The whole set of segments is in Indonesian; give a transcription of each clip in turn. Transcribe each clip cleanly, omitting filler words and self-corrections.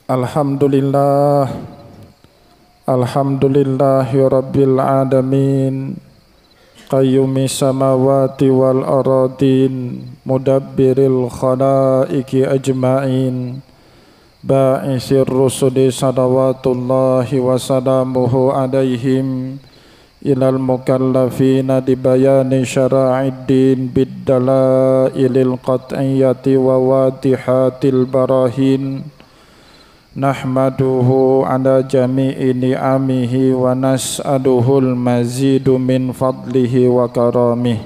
Alhamdulillah, alhamdulillahi rabbil alamin, qayyumis samawati wal aradin, mudabbiril khalaiqi ajma'in, ba'isir rusuli salawatullahi wa salamuhu alaihim, ilal mukallafina dibayani syara'iddin biddalailil qat'iyyati wa wadihatil barahin. Nahmaduhu ala jami'i ni'amihi wa nas'aluhul mazidu min fadlihi wa karamih.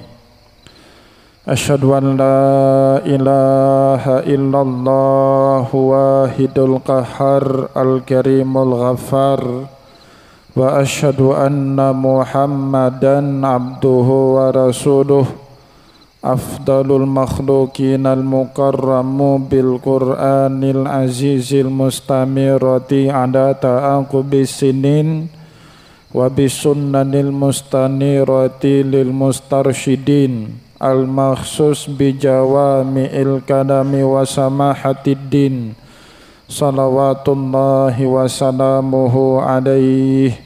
Asyhadu an la ilaha illallah wahidul qahhar al-karimul ghaffar, wa asyhadu anna muhammadan abduhu wa rasuluh, afdalul makhluqin al-mukarramu bil qur'anil azizil mustamirati ala ta'aqubis sinin wa bisunnanil mustanirati lil mustarsyidin al-makhsus bijawami'il kalami wa samahatid din, salawatullahi wa salamuhu alaihi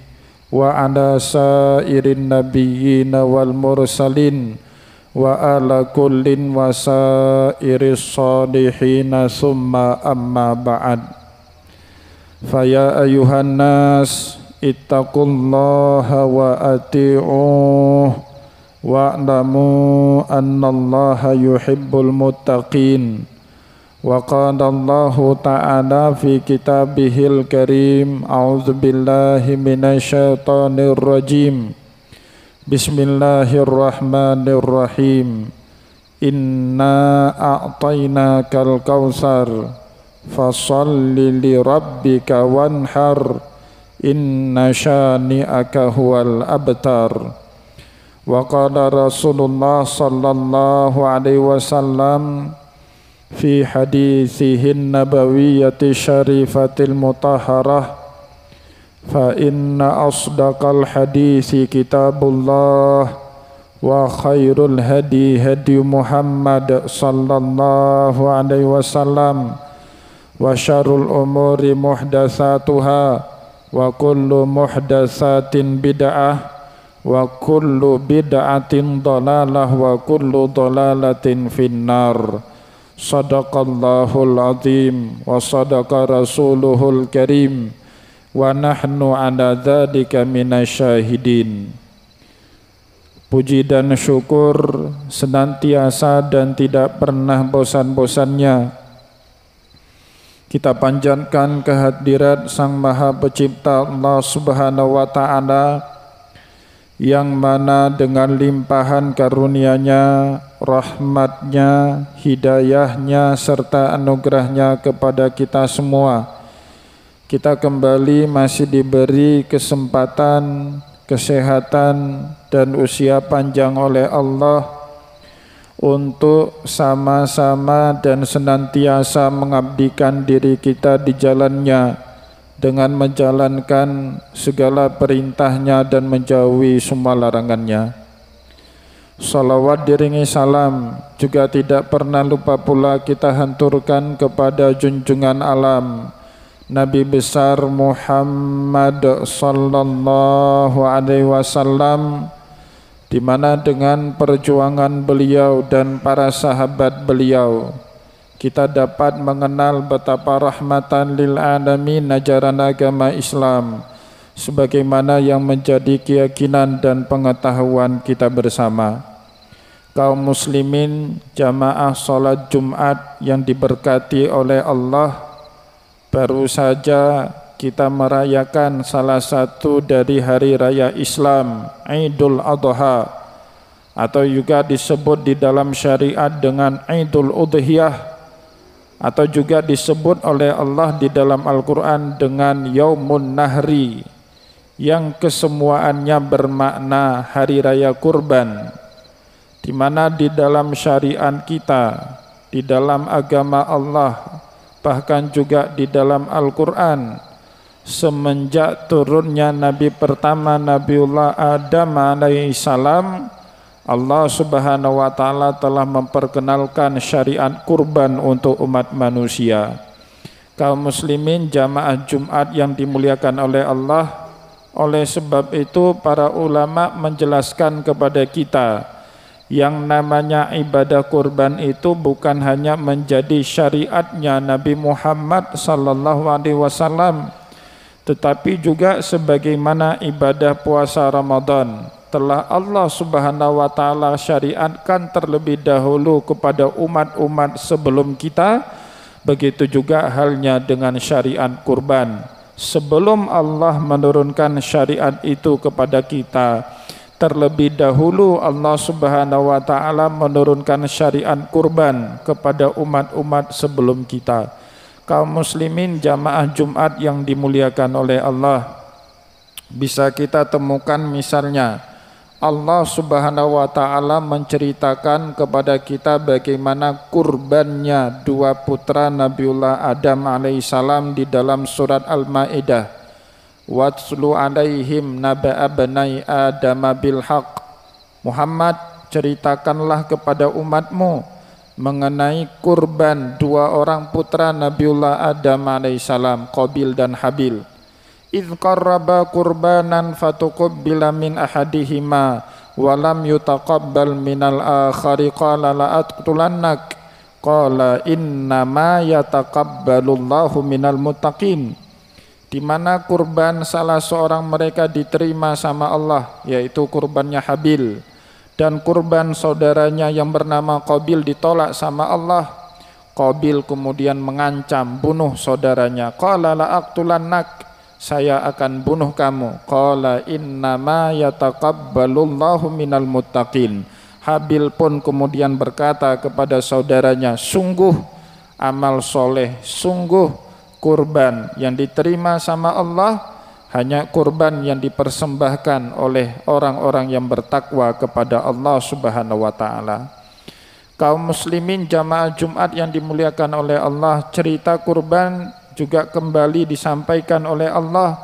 wa ala sairin nabiyyina wal mursalin wa ala kullin wa sairis salihina summa amma ba'd. Faya ayuhan nas ittaqullaha wa ati'uh wa'lamu annallaha yuhibbul muttaqin. Wa qala Allahu ta'ala fi kitabihil karim, a'udzu billahi minasyaitonir rajim. Bismillahirrahmanirrahim. Inna a'tainakal kautsar fasholli li rabbika wanhar inna syani'aka huwal abtar. Wa qala Rasulullah sallallahu alaihi wasallam fi hadithihin nabawiyyati syarifatil mutahharah, fa inna asdaqal hadisi kitabullah wa khairul hadi hadi Muhammad sallallahu alaihi wasallam wa syarrul umuri muhdatsatuha wa kullu muhdatsatin bid'ah wa kullu bid'atin dhalalah wa kullu dhalalatin finnar. Sadaqallahul azim wa sadaqa rasuluhul karim wa nahnu ala dzalika minasyahidin. Puji dan syukur senantiasa dan tidak pernah bosan-bosannya kita panjatkan kehadirat Sang Maha Pencipta Allah Subhanahu wa taala, yang mana dengan limpahan karunia-Nya, rahmat-Nya, hidayah-Nya serta anugerah-Nya kepada kita semua, kita kembali masih diberi kesempatan, kesehatan, dan usia panjang oleh Allah untuk sama-sama dan senantiasa mengabdikan diri kita di jalan-Nya dengan menjalankan segala perintah-Nya dan menjauhi semua larangan-Nya. Salawat diringi salam juga tidak pernah lupa pula kita hanturkan kepada junjungan alam Nabi besar Muhammad sallallahu alaihi wasallam, di mana dengan perjuangan beliau dan para sahabat beliau kita dapat mengenal betapa rahmatan lil alamin ajaran agama Islam, sebagaimana yang menjadi keyakinan dan pengetahuan kita bersama. Kaum muslimin jamaah salat Jumat yang diberkati oleh Allah, baru saja kita merayakan salah satu dari hari raya Islam, Idul Adha, atau juga disebut di dalam syariat dengan Idul Udhiyah, atau juga disebut oleh Allah di dalam Al-Quran dengan Yaumun Nahri, yang kesemuaannya bermakna hari raya kurban, di mana di dalam syariat kita, di dalam agama Allah, bahkan juga di dalam Al-Quran, semenjak turunnya Nabi pertama Nabiullah Adam alaihissalam, Allah Subhanahu wa taala telah memperkenalkan syariat kurban untuk umat manusia. Kaum muslimin jamaah Jumat yang dimuliakan oleh Allah, oleh sebab itu para ulama menjelaskan kepada kita yang namanya ibadah kurban itu bukan hanya menjadi syariatnya Nabi Muhammad sallallahu alaihi wasallam, tetapi juga sebagaimana ibadah puasa Ramadan telah Allah Subhanahu wa taala syariatkan terlebih dahulu kepada umat-umat sebelum kita. Begitu juga halnya dengan syariat kurban. Sebelum Allah menurunkan syariat itu kepada kita, terlebih dahulu Allah Subhanahu wa taala menurunkan syariat kurban kepada umat-umat sebelum kita. Kaum muslimin jamaah Jumat yang dimuliakan oleh Allah, bisa kita temukan misalnya Allah Subhanahu wa taala menceritakan kepada kita bagaimana kurbannya dua putra Nabiullah Adam alaihissalam di dalam surat Al-Maidah. Watslu alaihim naba'a bani Adam bil haqq. Muhammad, ceritakanlah kepada umatmu mengenai kurban dua orang putra Nabiullah Adam alaihissalam, Qabil dan Habil. Idz qarraba qurbanan fatuqabbila min ahadihima wa lam yutaqabbal minal akhari qala la aqtulannak qala innama yataqabbalullahu minal muttaqin. Di mana kurban salah seorang mereka diterima sama Allah, yaitu kurbannya Habil, dan kurban saudaranya yang bernama Qabil ditolak sama Allah. Qabil kemudian mengancam bunuh saudaranya, qala la aqtulannak, saya akan bunuh kamu. Qala innama yataqabbalullahu minal muttaqin. Habil pun kemudian berkata kepada saudaranya, sungguh amal soleh, sungguh kurban yang diterima sama Allah hanya kurban yang dipersembahkan oleh orang-orang yang bertakwa kepada Allah Subhanahu wa taala. Kaum muslimin jamaah Jumat yang dimuliakan oleh Allah, cerita kurban juga kembali disampaikan oleh Allah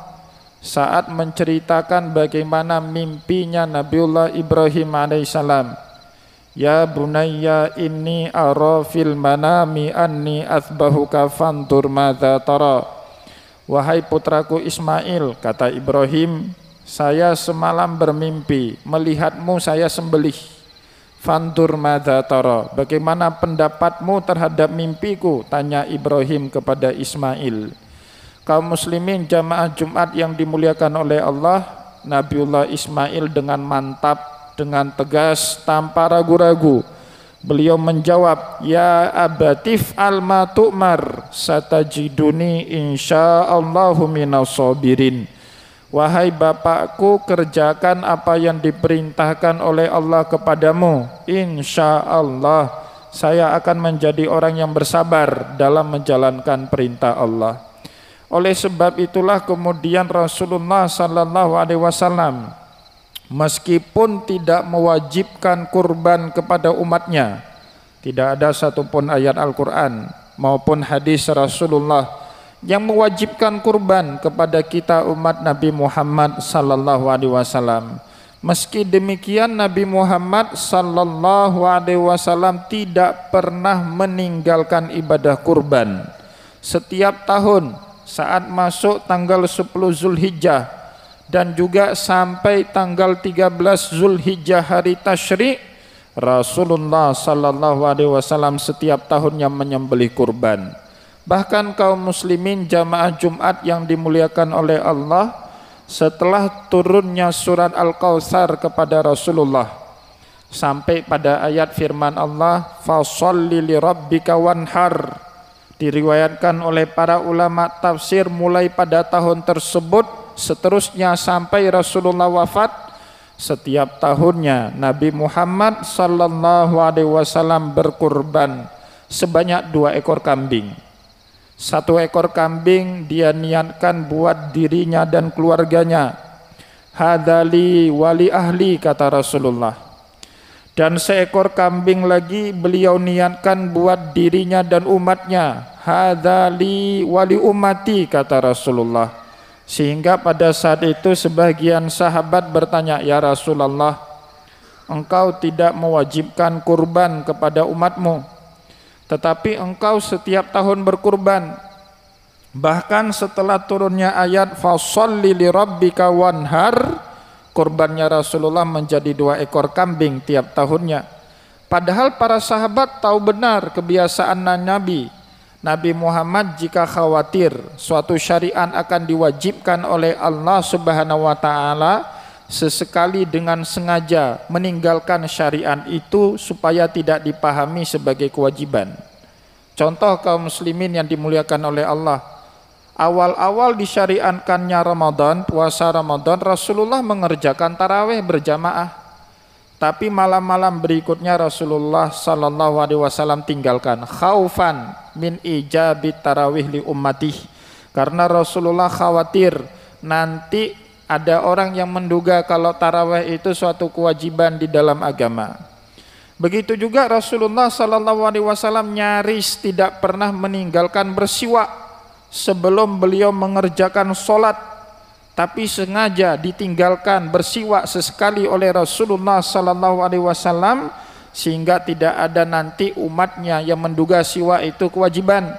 saat menceritakan bagaimana mimpinya Nabiullah Ibrahim alaihissalam. Ya bunayya inni ara fil manami anni athbahuka fantur madza tara. Wahai putraku Ismail, kata Ibrahim, saya semalam bermimpi melihatmu saya sembelih. Fantur madza tara, bagaimana pendapatmu terhadap mimpiku? Tanya Ibrahim kepada Ismail. Kaum muslimin jamaah Jumat yang dimuliakan oleh Allah, Nabiullah Ismail dengan mantap, dengan tegas, tanpa ragu-ragu, beliau menjawab, ya abatif alma tu'mar satajiduni insyaallahu minas sabirin. Wahai bapakku, kerjakan apa yang diperintahkan oleh Allah kepadamu. Insya Allah saya akan menjadi orang yang bersabar dalam menjalankan perintah Allah. Oleh sebab itulah kemudian Rasulullah sallallahu alaihi wasallam meskipun tidak mewajibkan kurban kepada umatnya, tidak ada satupun ayat Al-Quran maupun hadis Rasulullah yang mewajibkan kurban kepada kita umat Nabi Muhammad sallallahu alaihi wasallam. Meski demikian Nabi Muhammad sallallahu alaihi wasallam tidak pernah meninggalkan ibadah kurban. Setiap tahun saat masuk tanggal 10 Zulhijjah dan juga sampai tanggal 13 Zulhijjah hari tasyrik, Rasulullah sallallahu alaihi wasallam setiap tahunnya menyembelih kurban. Bahkan kaum muslimin jamaah Jumat yang dimuliakan oleh Allah, setelah turunnya surat Al-Kautsar kepada Rasulullah sampai pada ayat firman Allah, fasholli lirabbika wanhar, diriwayatkan oleh para ulama tafsir mulai pada tahun tersebut seterusnya sampai Rasulullah wafat, setiap tahunnya Nabi Muhammad sallallahu alaihi wasallam berkurban sebanyak 2 ekor kambing. 1 ekor kambing dia niatkan buat dirinya dan keluarganya. Hadali wali ahli, kata Rasulullah. Dan 1 ekor kambing lagi beliau niatkan buat dirinya dan umatnya. Hadali wali ummati, kata Rasulullah. Sehingga pada saat itu sebagian sahabat bertanya, ya Rasulullah, engkau tidak mewajibkan kurban kepada umatmu, tetapi engkau setiap tahun berkurban. Bahkan setelah turunnya ayat fasholli lirabbika wanhar, kurbannya Rasulullah menjadi 2 ekor kambing tiap tahunnya. Padahal para sahabat tahu benar kebiasaan Nabi Muhammad jika khawatir suatu syariat akan diwajibkan oleh Allah Subhanahu wa taala, sesekali dengan sengaja meninggalkan syariat itu supaya tidak dipahami sebagai kewajiban. Contoh kaum muslimin yang dimuliakan oleh Allah, awal-awal disyariatkannya Ramadan, puasa Ramadan, Rasulullah mengerjakan tarawih berjamaah. Tapi malam-malam berikutnya Rasulullah sallallahu alaihi wasallam tinggalkan, khaufan min ijabit tarawih li ummatih. Karena Rasulullah khawatir nanti ada orang yang menduga kalau tarawih itu suatu kewajiban di dalam agama. Begitu juga Rasulullah sallallahu alaihi wasallam nyaris tidak pernah meninggalkan bersiwak sebelum beliau mengerjakan sholat, tapi sengaja ditinggalkan bersiwak sesekali oleh Rasulullah sallallahu alaihi wasallam sehingga tidak ada nanti umatnya yang menduga siwak itu kewajiban.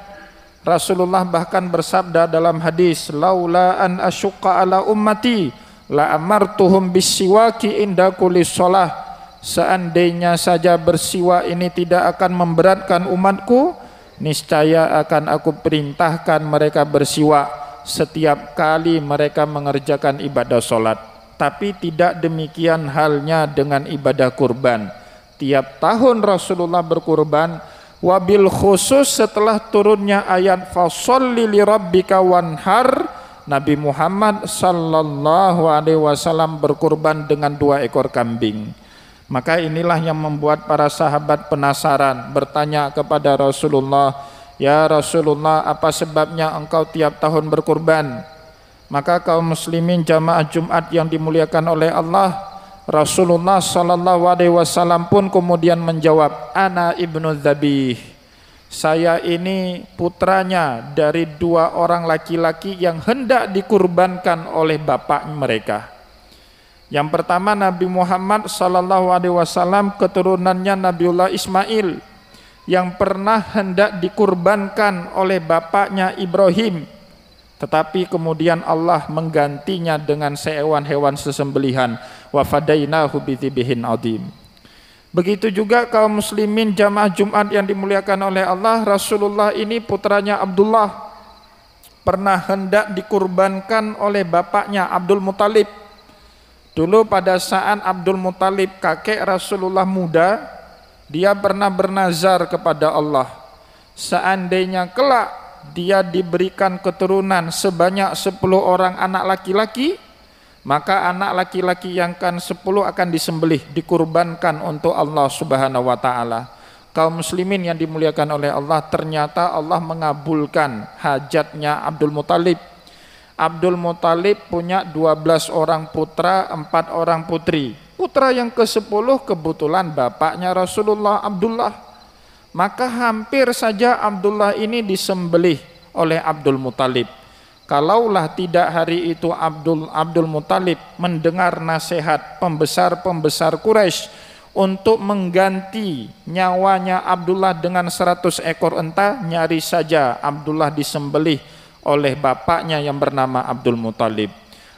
Rasulullah bahkan bersabda dalam hadis, laula an asyqa ala ummati la amartuhum bisiwaki inda kulli shalah. Seandainya saja bersiwak ini tidak akan memberatkan umatku, niscaya akan aku perintahkan mereka bersiwak setiap kali mereka mengerjakan ibadah sholat. Tapi tidak demikian halnya dengan ibadah kurban. Tiap tahun Rasulullah berkurban, wabil khusus setelah turunnya ayat fasholli lirabbika wanhar, Nabi Muhammad sallallahu alaihi wasallam berkurban dengan 2 ekor kambing. Maka inilah yang membuat para sahabat penasaran, bertanya kepada Rasulullah, ya Rasulullah, apa sebabnya engkau tiap tahun berkurban? Maka kaum muslimin jamaah Jumat yang dimuliakan oleh Allah, Rasulullah sallallahu alaihi wasallam pun kemudian menjawab, ana ibnu dzabih, saya ini putranya dari 2 orang laki-laki yang hendak dikurbankan oleh bapak mereka. Yang pertama Nabi Muhammad sallallahu alaihi wasallam keturunannya Nabiullah Ismail yang pernah hendak dikurbankan oleh bapaknya Ibrahim, tetapi kemudian Allah menggantinya dengan hewan sesembelihan, wa fadainahu bidzibhin adzim. Begitu juga kaum muslimin jamaah Jumat yang dimuliakan oleh Allah, Rasulullah ini putranya Abdullah pernah hendak dikurbankan oleh bapaknya Abdul Muthalib. Dulu pada saat Abdul Muthalib kakek Rasulullah muda, dia pernah bernazar kepada Allah, seandainya kelak dia diberikan keturunan sebanyak 10 orang anak laki-laki, maka anak laki-laki yang kan 10 akan disembelih, dikurbankan untuk Allah Subhanahu wa taala. Kaum muslimin yang dimuliakan oleh Allah, ternyata Allah mengabulkan hajatnya Abdul Muthalib. Abdul Muthalib punya 12 orang putra, 4 orang putri. Putra yang ke-10 kebetulan bapaknya Rasulullah, Abdullah. Maka hampir saja Abdullah ini disembelih oleh Abdul Muthalib. Kalaulah tidak hari itu Abdul Muthalib mendengar nasihat pembesar-pembesar Quraisy untuk mengganti nyawanya Abdullah dengan 100 ekor unta, nyaris saja Abdullah disembelih oleh bapaknya yang bernama Abdul Muthalib.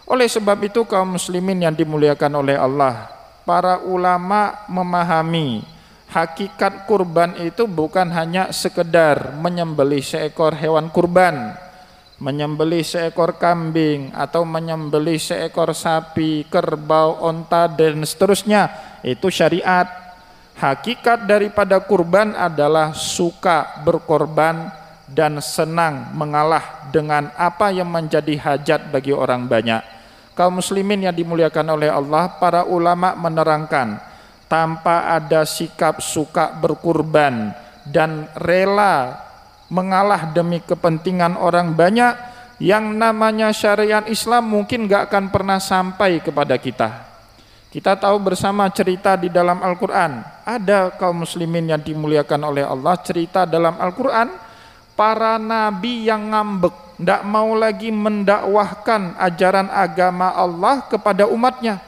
Oleh sebab itu kaum muslimin yang dimuliakan oleh Allah, para ulama memahami hakikat kurban itu bukan hanya sekedar menyembelih seekor hewan kurban, menyembelih seekor kambing atau menyembelih seekor sapi, kerbau, onta dan seterusnya. Itu syariat. Hakikat daripada kurban adalah suka berkorban dan senang mengalah dengan apa yang menjadi hajat bagi orang banyak. Kaum muslimin yang dimuliakan oleh Allah, para ulama menerangkan, tanpa ada sikap suka berkurban dan rela mengalah demi kepentingan orang banyak, yang namanya syariat Islam mungkin gak akan pernah sampai kepada kita. Kita tahu bersama cerita di dalam Al-Quran, ada kaum muslimin yang dimuliakan oleh Allah, cerita dalam Al-Quran para nabi yang ngambek, tidak mau lagi mendakwahkan ajaran agama Allah kepada umatnya,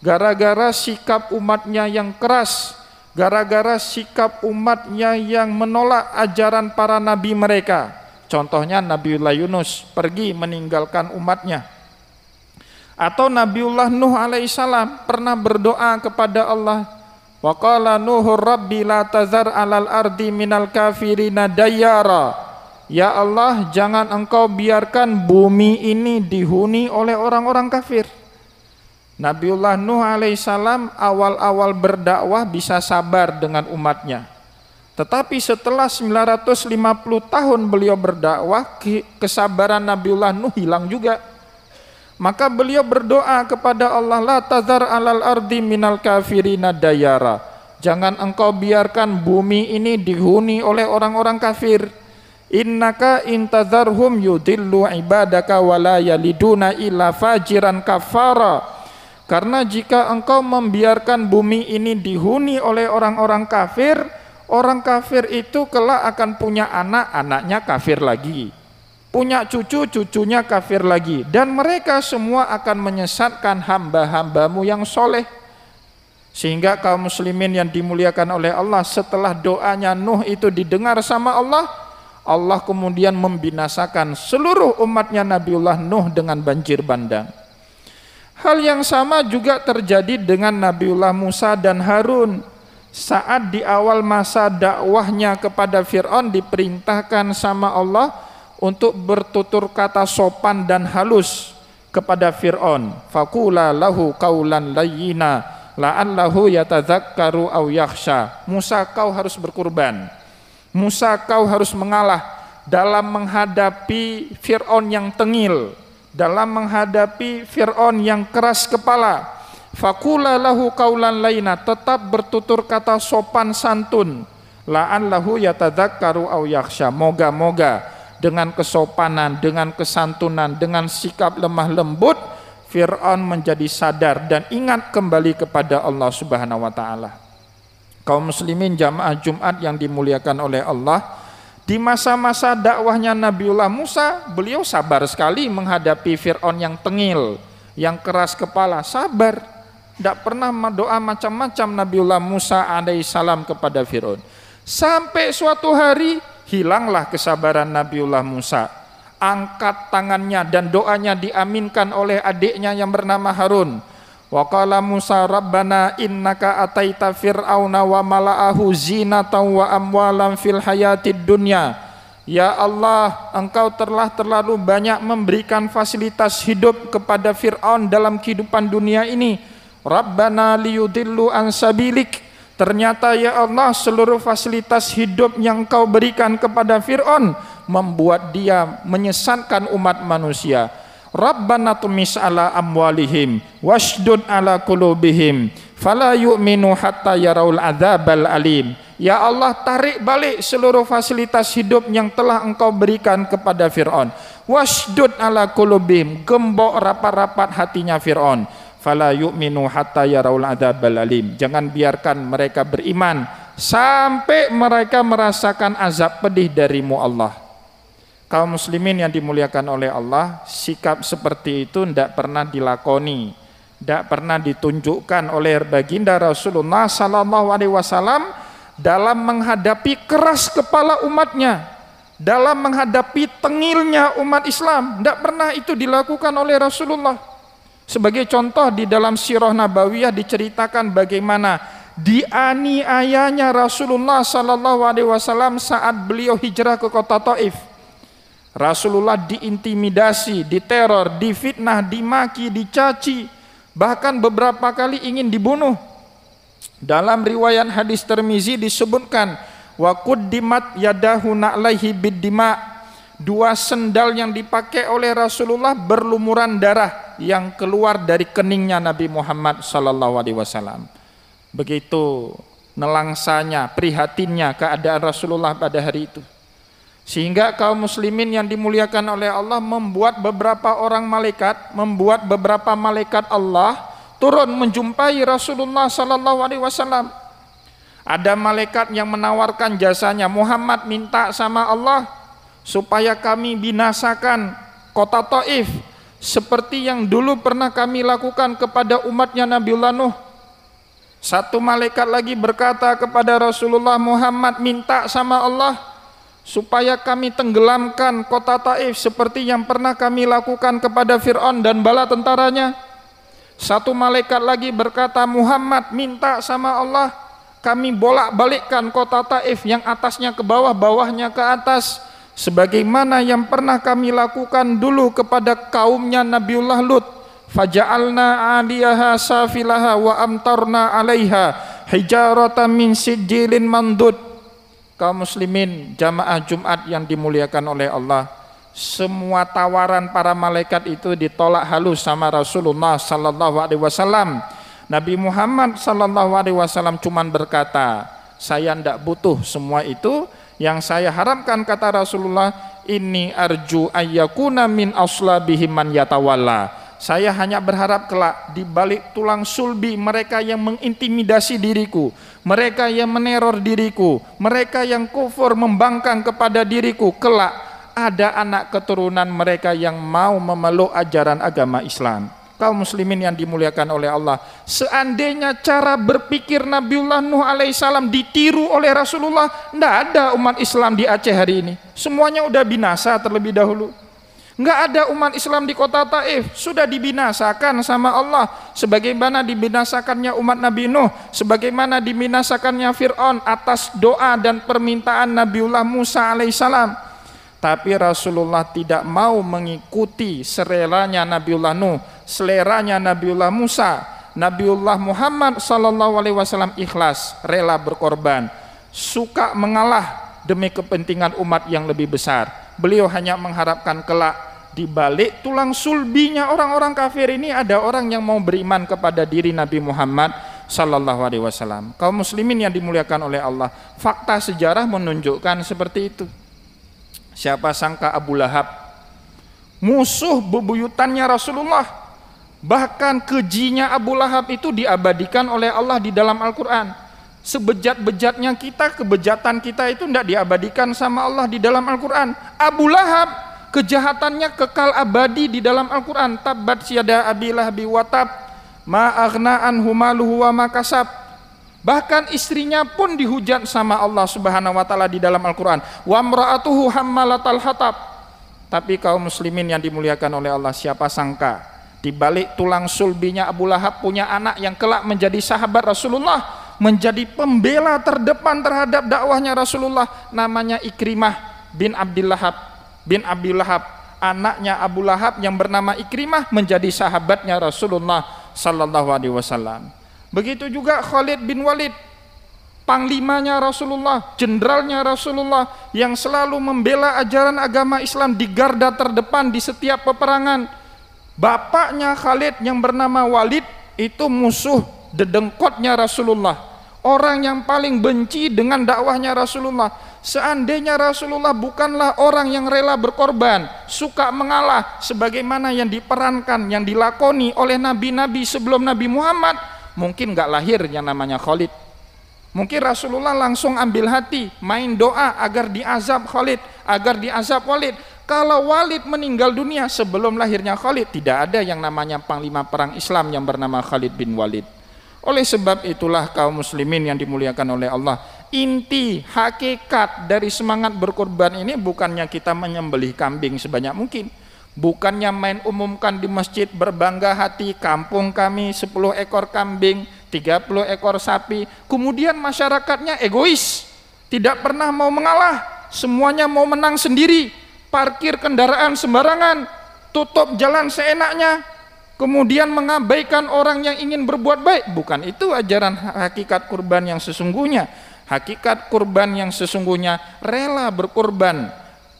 gara-gara sikap umatnya yang keras, gara-gara sikap umatnya yang menolak ajaran para nabi mereka. Contohnya Nabiullah Yunus pergi meninggalkan umatnya. Atau Nabiullah Nuh alaihissalam pernah berdoa kepada Allah, wa qala Nuhur Rabbi la tazar alal ardi minal kafirina dayyara. Ya Allah, jangan engkau biarkan bumi ini dihuni oleh orang-orang kafir. Nabiullah Nuh alaihissalam awal-awal berdakwah bisa sabar dengan umatnya. Tetapi setelah 950 tahun beliau berdakwah, kesabaran Nabiullah Nuh hilang juga. Maka beliau berdoa kepada Allah, la tazar alal ardi minal kafirina dayyara. Jangan engkau biarkan bumi ini dihuni oleh orang-orang kafir. Innaka intazarhum yudillu ibadaka wala yaliduna illa fajiran kafara. Karena jika engkau membiarkan bumi ini dihuni oleh orang-orang kafir, orang kafir itu kelak akan punya anak, anaknya kafir lagi, punya cucu, cucunya kafir lagi, dan mereka semua akan menyesatkan hamba-hambamu yang soleh. Sehingga kaum muslimin yang dimuliakan oleh Allah, setelah doanya Nuh itu didengar sama Allah, Allah kemudian membinasakan seluruh umatnya Nabiullah Nuh dengan banjir bandang. Hal yang sama juga terjadi dengan Nabiullah Musa dan Harun. Saat di awal masa dakwahnya kepada Fir'aun diperintahkan sama Allah untuk bertutur kata sopan dan halus kepada Fir'aun. Faqula lahu qaulan layyina la'allahu yatadzakkaru aw yakhsha. Musa, kau harus berkurban. Musa, kau harus mengalah dalam menghadapi Fir'aun yang tengil, dalam menghadapi Fir'aun yang keras kepala. Faqula lahu qaulan layyina, tetap bertutur kata sopan santun. La'allahu yatadzakkaru aw yakhsha. Moga-moga dengan kesopanan, dengan kesantunan, dengan sikap lemah lembut, Fir'aun menjadi sadar dan ingat kembali kepada Allah Subhanahu wa taala. Kaum muslimin jamaah Jumat yang dimuliakan oleh Allah, di masa-masa dakwahnya Nabiullah Musa, beliau sabar sekali menghadapi Fir'aun yang tengil, yang keras kepala, sabar. Tidak pernah doa macam-macam Nabiullah Musa alaihissalam kepada Fir'aun. Sampai suatu hari hilanglah kesabaran Nabiullah Musa. Angkat tangannya dan doanya diaminkan oleh adiknya yang bernama Harun. Wa qala Musa rabbana innaka ataita fir'auna wa mala'ahu zinatan wa amwalan fil hayatid dunya. Ya Allah, engkau telah terlalu banyak memberikan fasilitas hidup kepada Fir'aun dalam kehidupan dunia ini. Rabbana liyudillu an sabilik. Ternyata ya Allah, seluruh fasilitas hidup yang kau berikan kepada Fir'aun membuat dia menyesatkan umat manusia. Rabbana tumis ala amwalihim washdud ala qulubihim fala yu'minu hatta yaraul adzabal alim. Ya Allah, tarik balik seluruh fasilitas hidup yang telah engkau berikan kepada Fir'aun. Washdud ala qulubihim, gembok rapat-rapat hatinya Fir'aun. Fala yu'minu hatta yaraul adzabal alim. Jangan biarkan mereka beriman sampai mereka merasakan azab pedih darimu Allah. Kaum muslimin yang dimuliakan oleh Allah, sikap seperti itu tidak pernah dilakoni, tidak pernah ditunjukkan oleh baginda Rasulullah sallallahu alaihi wasallam dalam menghadapi keras kepala umatnya, dalam menghadapi tengilnya umat Islam. Tidak pernah itu dilakukan oleh Rasulullah. Sebagai contoh, di dalam sirah nabawiyah diceritakan bagaimana dianiayanya Rasulullah sallallahu alaihi wasallam saat beliau hijrah ke kota Taif. Rasulullah diintimidasi, diteror, difitnah, dimaki, dicaci, bahkan beberapa kali ingin dibunuh. Dalam riwayat hadis Tirmizi disebutkan, wa quddimat yadahu na'laihi biddima. Dua sendal yang dipakai oleh Rasulullah berlumuran darah yang keluar dari keningnya Nabi Muhammad sallallahu alaihi wasallam. Begitu nelangsanya, prihatinnya keadaan Rasulullah pada hari itu. Sehingga kaum muslimin yang dimuliakan oleh Allah membuat beberapa malaikat Allah turun menjumpai Rasulullah sallallahu alaihi wasallam. Ada malaikat yang menawarkan jasanya, Muhammad minta sama Allah supaya kami binasakan kota Taif seperti yang dulu pernah kami lakukan kepada umatnya Nabiullah Nuh. Satu malaikat lagi berkata kepada Rasulullah, Muhammad minta sama Allah supaya kami tenggelamkan kota Taif seperti yang pernah kami lakukan kepada Fir'aun dan bala tentaranya. Satu malaikat lagi berkata, Muhammad minta sama Allah, kami bolak-balikkan kota Taif yang atasnya ke bawah, bawahnya ke atas, sebagaimana yang pernah kami lakukan dulu kepada kaumnya Nabiullah Lut. Faja'alna 'aliyaha safilaha wa amtarna 'alaiha hijaratan min sijilin mandud. Kaum muslimin jamaah Jumat yang dimuliakan oleh Allah, semua tawaran para malaikat itu ditolak halus sama Rasulullah sallallahu alaihi wasallam. Nabi Muhammad sallallahu alaihi wasallam cuman berkata, saya tidak butuh semua itu. Yang saya harapkan, kata Rasulullah, inni arju ayyakuna min aslabihim man yatawalla. Saya hanya berharap kelak di balik tulang sulbi mereka yang mengintimidasi diriku, mereka yang meneror diriku, mereka yang kufur membangkang kepada diriku, kelak ada anak keturunan mereka yang mau memeluk ajaran agama Islam. Kaum muslimin yang dimuliakan oleh Allah, seandainya cara berpikir Nabiullah Nuh alaihissalam ditiru oleh Rasulullah, tidak ada umat Islam di Aceh hari ini. Semuanya udah binasa terlebih dahulu. Nggak ada umat Islam di kota Taif, sudah dibinasakan sama Allah, sebagaimana dibinasakannya umat Nabi Nuh, sebagaimana dibinasakannya Fir'aun atas doa dan permintaan Nabiullah Musa alaihissalam. Tapi Rasulullah tidak mau mengikuti serelanya Nabiullah Nuh, seleranya Nabiullah Musa. Nabiullah Muhammad sallallahu alaihi wasallam ikhlas, rela berkorban, suka mengalah demi kepentingan umat yang lebih besar. Beliau hanya mengharapkan kelak di balik tulang sulbinya orang-orang kafir ini ada orang yang mau beriman kepada diri Nabi Muhammad sallallahu alaihi wasallam. Kaum muslimin yang dimuliakan oleh Allah, fakta sejarah menunjukkan seperti itu. Siapa sangka Abu Lahab, musuh bebuyutannya Rasulullah, bahkan kejinya Abu Lahab itu diabadikan oleh Allah di dalam Al-Quran. Sebejat-bejatnya kita, kebejatan kita itu tidak diabadikan sama Allah di dalam Al-Quran. Abu Lahab kejahatannya kekal abadi di dalam Al-Quran. Tabbat yada abi lahabi wa tab ma aghna anhu maluhu wa ma kasab. Bahkan istrinya pun dihujat sama Allah Subhanahu wa taala di dalam Al-Quran. Wa imra'atuhu hammalatal hatab. Tapi kaum muslimin yang dimuliakan oleh Allah, siapa sangka di balik tulang sulbinya Abu Lahab punya anak yang kelak menjadi sahabat Rasulullah, menjadi pembela terdepan terhadap dakwahnya Rasulullah, namanya Ikrimah bin Abi Lahab. Anaknya Abu Lahab yang bernama Ikrimah menjadi sahabatnya Rasulullah sallallahu alaihi wasallam. Begitu juga Khalid bin Walid, panglimanya Rasulullah, jenderalnya Rasulullah yang selalu membela ajaran agama Islam di garda terdepan di setiap peperangan. Bapaknya Khalid yang bernama Walid itu musuh dedengkotnya Rasulullah, orang yang paling benci dengan dakwahnya Rasulullah. Seandainya Rasulullah bukanlah orang yang rela berkorban, suka mengalah sebagaimana yang diperankan, yang dilakoni oleh nabi-nabi sebelum Nabi Muhammad, mungkin nggak lahir yang namanya Khalid. Mungkin Rasulullah langsung ambil hati, main doa agar diazab Khalid, agar diazab Walid. Kalau Walid meninggal dunia sebelum lahirnya Khalid, tidak ada yang namanya panglima perang Islam yang bernama Khalid bin Walid. Oleh sebab itulah kaum muslimin yang dimuliakan oleh Allah, inti hakikat dari semangat berkorban ini bukannya kita menyembelih kambing sebanyak mungkin, bukannya main umumkan di masjid berbangga hati, kampung kami 10 ekor kambing, 30 ekor sapi, kemudian masyarakatnya egois, tidak pernah mau mengalah, semuanya mau menang sendiri, parkir kendaraan sembarangan, tutup jalan seenaknya, kemudian mengabaikan orang yang ingin berbuat baik. Bukan itu ajaran hakikat kurban yang sesungguhnya. Hakikat kurban yang sesungguhnya rela berkorban,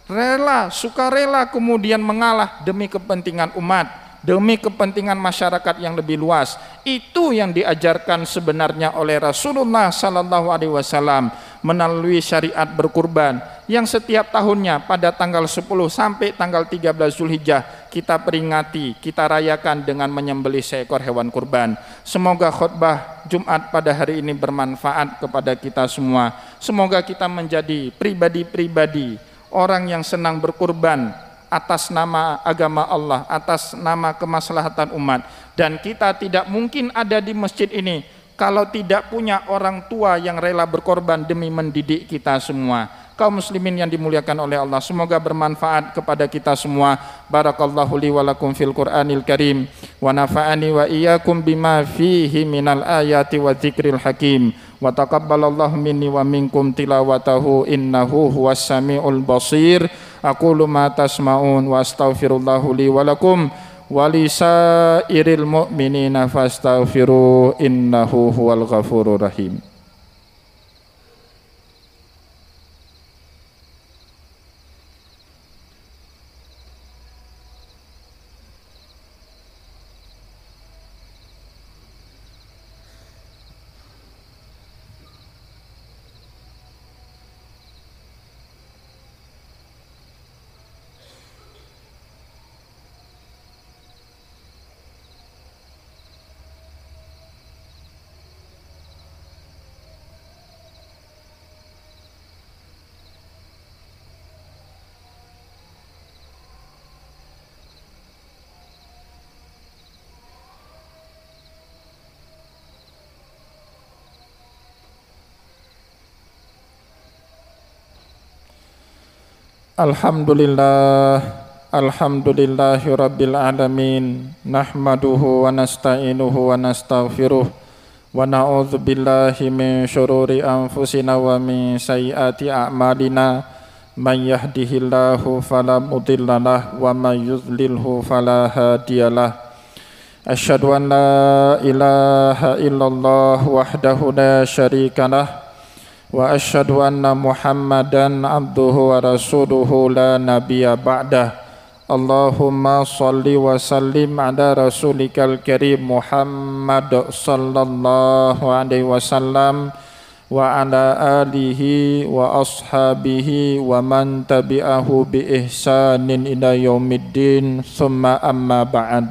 rela, sukarela kemudian mengalah demi kepentingan umat, demi kepentingan masyarakat yang lebih luas. Itu yang diajarkan sebenarnya oleh Rasulullah sallallahu alaihi wasallam melalui syariat berkurban yang setiap tahunnya pada tanggal 10 sampai tanggal 13 Zulhijjah kita peringati, kita rayakan dengan menyembelih seekor hewan kurban. Semoga khutbah Jumat pada hari ini bermanfaat kepada kita semua. Semoga kita menjadi pribadi-pribadi orang yang senang berkurban atas nama agama Allah, atas nama kemaslahatan umat. Dan kita tidak mungkin ada di masjid ini kalau tidak punya orang tua yang rela berkorban demi mendidik kita semua. Kaum muslimin yang dimuliakan oleh Allah, semoga bermanfaat kepada kita semua. Barakallahu li wa lakum fil Qur'anil Karim wa nafa'ani wa iyyakum bima fihi minal ayati wa dzikril hakim wa taqabbalallahu minni wa minkum tilawatahu innahu huwas samiul basir. Aqulu ma tasma'un wa astaghfirullahu li wa lakum wa lisairil mu'minina fastaghfiru innahu huwal ghafurur rahim. Alhamdulillahi rabbil alamin, nahmaduhu wa nasta'inuhu wa nastaghfiruh wa na'udzu billahi min syururi anfusina wa min sayyiati a'malina. Man yahdihillahu fala mudhillalah wa man yudhlilhu fala hadiyalah. Asyhadu an la ilaha illallah wahdahu la syarikalah wa asyhadu anna Muhammadan abduhu wa rasuluhu la nabiyya ba'dah. Allahumma salli wa sallim ala rasulikal karim Muhammad sallallahu alaihi wasallam wa ala alihi wa ashabihi wa man tabi'ahu bi ihsanin ila yaumiddin, summa amma ba'd.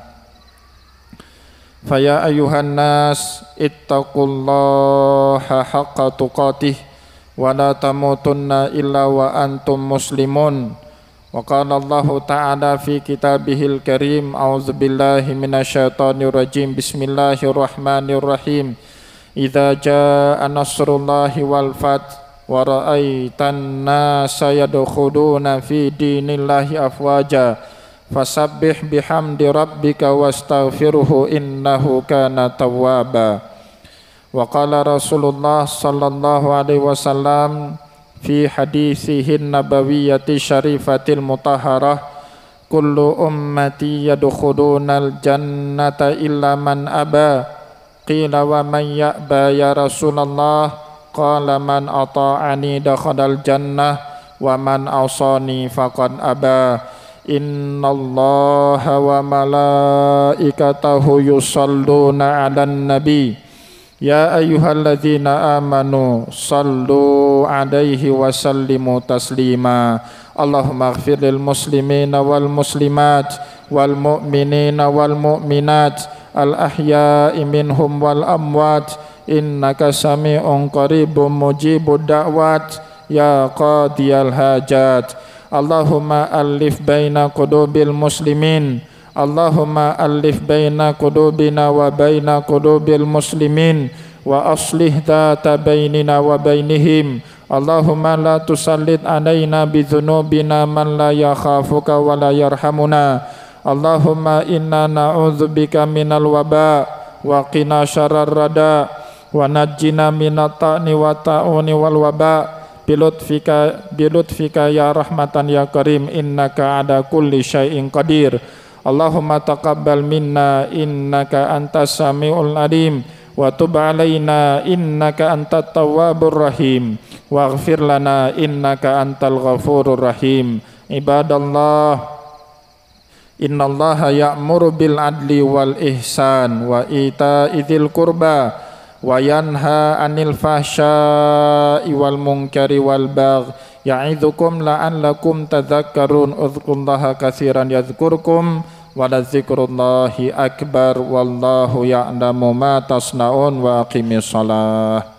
Faya ayuhan nas ittaqullaha haqqa tuqatih wa la tamutunna illa wa antum muslimun. Wa qala Allah ta'ala fi kitabihil karim, a'udzu billahi minasyaitonir rajim, bismillahirrahmanirrahim. Idza jaa nasrullahi wal fath wa ra'aitan nasa yadkhuluna fi dinillahi afwaja fasabbih bihamdi rabbika wastaghfirhu innahu kana tawwaba. Wa qala Rasulullah sallallahu alaihi wasallam fi hadithihi nabawiyyati syarifatil mutahharah, kullu ummati yadkhulunal jannata illa man aba. Qila wa man ya'ba ya Rasulullah? Qala man ata'ani dakhalal jannah wa man asani faqad aba. Innallaha wa malaikatahu yusalluna 'alan nabi. Ya ayyuhalladzina amanu sallu 'alaihi wa sallimu taslima. Allahumma ighfir lil muslimina wal muslimat wal mu'minina wal mu'minat al ahya'i minhum wal amwat innaka sami'un qaribun mujibud da'wat ya qadiyal hajat. Allahumma alif baina qulubil muslimin. Allahumma alif baina qulubina wa baina qulubil muslimin wa aslih dhata bainina wa bainihim. Allahumma la tusallit alaina bidhunubina man la yakhafuka wa la yarhamuna. Allahumma inna na'udzubika minal waba wa qina syarrar rada wa najjina minat ta'ni wa ta'uni wal waba bilutfika ya rahmatan ya karim innaka ala kulli syai'in qadir. Allahumma taqabbal minna innaka antas samiul alim wa tub alaina innaka antat tawwabur rahim waghfir lana innaka antal ghafurur rahim. Ibadallah, innallaha ya'muru bil adli wal ihsan wa ita'i dzil qurba wa yanha 'anil fahsya'i wal munkari wal baghi ya'idzukum la'allakum tadhakkarun. Udhkurullaha katsiran yadhkurkum wa ladzikrullahi akbar wallahu ya'lamu ma tasna'un wa aqimis shalah.